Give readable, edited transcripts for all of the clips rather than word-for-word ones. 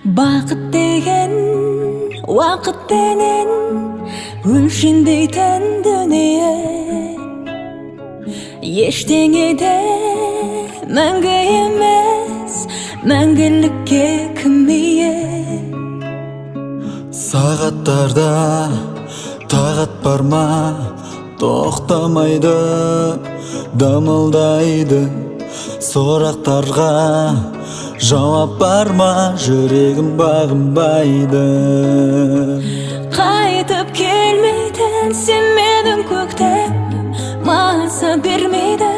Бақыт деген уақытпенен өлшенбейтін дүние, ештеңе де мәңгі емес, мәңгілікке кім ие. Сағаттарда тағат бар ма, тоқтамайды, дамылдайды. Сұрақтарға жауап бар ма, жүрегім бағынбайды. Қайтып келмейтін сен менің көктемім, маза бермейді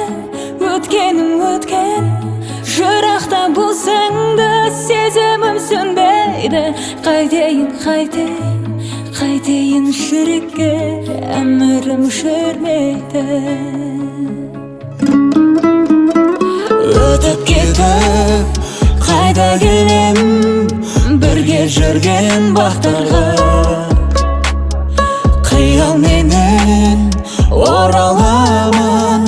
өткенім өткен. Жырақта болсаң да сезімім сөнбейді. Қайтейін жүрекке, әмірім жүрмейді. Өтіп кетіп қайда келем, бірге жүрген бақтарға. Қиялменен ораламын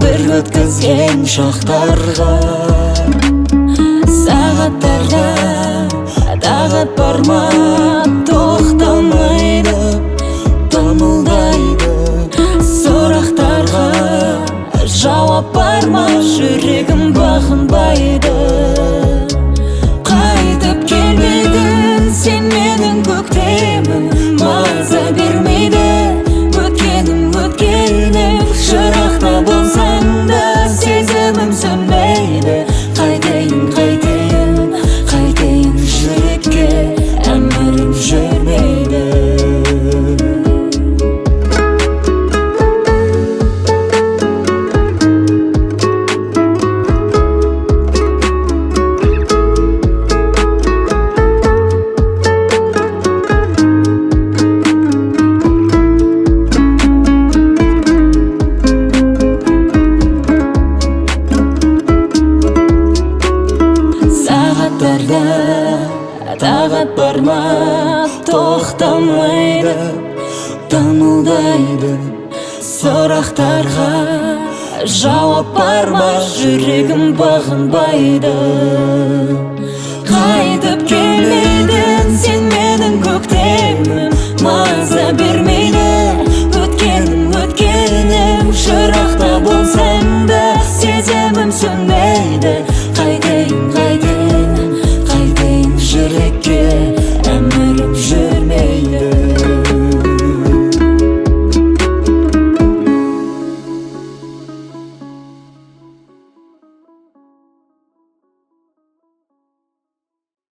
бір өткізген шақтарға. Сағаттарда тағат бар ма, тоқтамайды, дамылдайды. Сұрақтарға жауап бар ма, жүрегім бағынбайды. Қайтып келмедің сен менің көктемім, маза бермейді өткенім өткенің. Жырақта болсаң да сезімім сөнбейді. Қайтейін жүрекке, әмірім жүрмейді. Тағат бар ма, тоқтамайды, дамылдайды. Сұрақтарға жауап бар ма, жүрегім бағынбайды. Қайтып